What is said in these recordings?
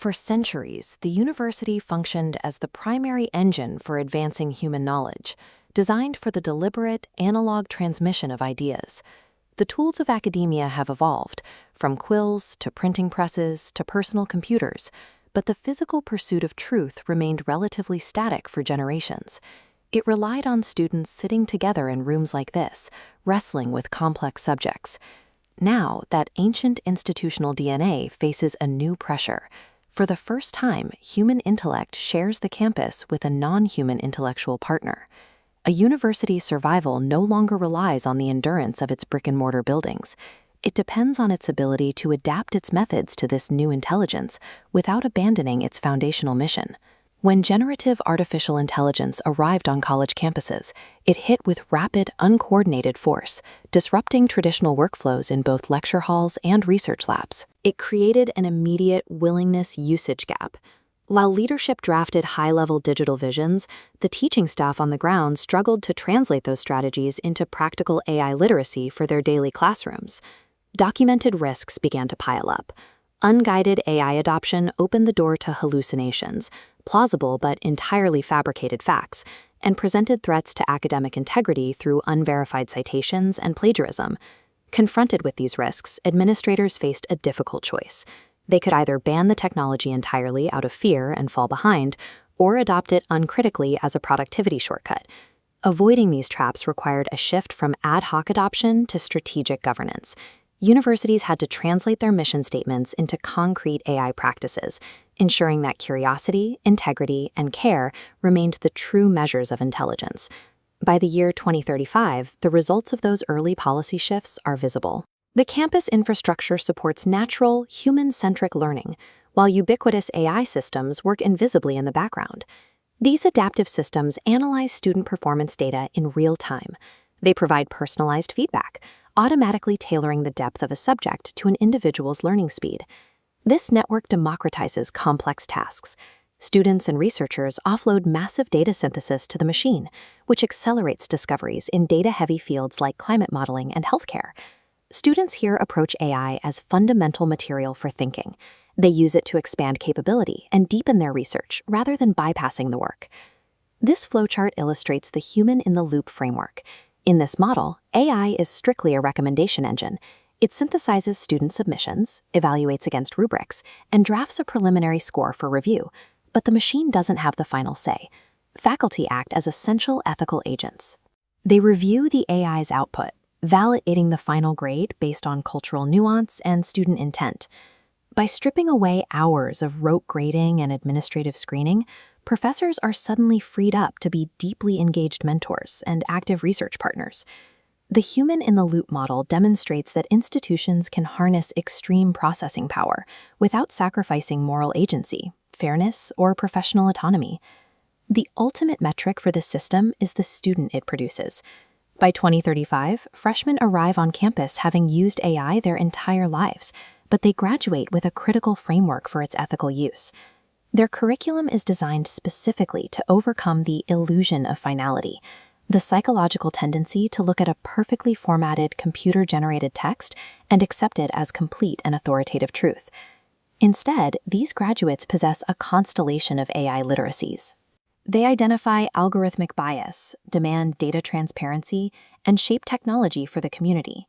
For centuries, the university functioned as the primary engine for advancing human knowledge, designed for the deliberate, analog transmission of ideas. The tools of academia have evolved, from quills to printing presses to personal computers, but the physical pursuit of truth remained relatively static for generations. It relied on students sitting together in rooms like this, wrestling with complex subjects. Now, that ancient institutional DNA faces a new pressure. For the first time, human intellect shares the campus with a non-human intellectual partner. A university's survival no longer relies on the endurance of its brick-and-mortar buildings. It depends on its ability to adapt its methods to this new intelligence without abandoning its foundational mission. When generative artificial intelligence arrived on college campuses, it hit with rapid, uncoordinated force, disrupting traditional workflows in both lecture halls and research labs. It created an immediate willingness-usage gap. While leadership drafted high-level digital visions, the teaching staff on the ground struggled to translate those strategies into practical AI literacy for their daily classrooms. Documented risks began to pile up. Unguided AI adoption opened the door to hallucinations, plausible but entirely fabricated facts, and presented threats to academic integrity through unverified citations and plagiarism. Confronted with these risks, administrators faced a difficult choice. They could either ban the technology entirely out of fear and fall behind, or adopt it uncritically as a productivity shortcut. Avoiding these traps required a shift from ad hoc adoption to strategic governance. Universities had to translate their mission statements into concrete AI practices, ensuring that curiosity, integrity, and care remained the true measures of intelligence. By the year 2035, the results of those early policy shifts are visible. The campus infrastructure supports natural, human-centric learning, while ubiquitous AI systems work invisibly in the background. These adaptive systems analyze student performance data in real time. They provide personalized feedback, automatically tailoring the depth of a subject to an individual's learning speed. This network democratizes complex tasks. Students and researchers offload massive data synthesis to the machine, which accelerates discoveries in data-heavy fields like climate modeling and healthcare. Students here approach AI as fundamental material for thinking. They use it to expand capability and deepen their research rather than bypassing the work. This flowchart illustrates the human-in-the-loop framework. In this model, AI is strictly a recommendation engine. It synthesizes student submissions, evaluates against rubrics, and drafts a preliminary score for review. But the machine doesn't have the final say. Faculty act as essential ethical agents. They review the AI's output, validating the final grade based on cultural nuance and student intent. By stripping away hours of rote grading and administrative screening, professors are suddenly freed up to be deeply engaged mentors and active research partners. The human-in-the-loop model demonstrates that institutions can harness extreme processing power without sacrificing moral agency, fairness, or professional autonomy. The ultimate metric for this system is the student it produces. By 2035, freshmen arrive on campus having used AI their entire lives, but they graduate with a critical framework for its ethical use. Their curriculum is designed specifically to overcome the illusion of finality, the psychological tendency to look at a perfectly formatted, computer-generated text and accept it as complete and authoritative truth. Instead, these graduates possess a constellation of AI literacies. They identify algorithmic bias, demand data transparency, and shape technology for the community.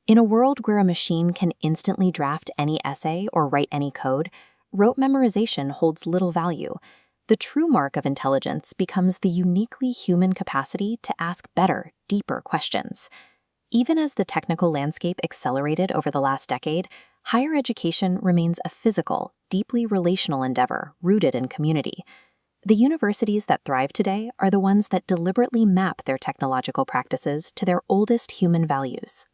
In a world where a machine can instantly draft any essay or write any code, rote memorization holds little value. The true mark of intelligence becomes the uniquely human capacity to ask better, deeper questions. Even as the technical landscape accelerated over the last decade, higher education remains a physical, deeply relational endeavor rooted in community. The universities that thrive today are the ones that deliberately map their technological practices to their oldest human values.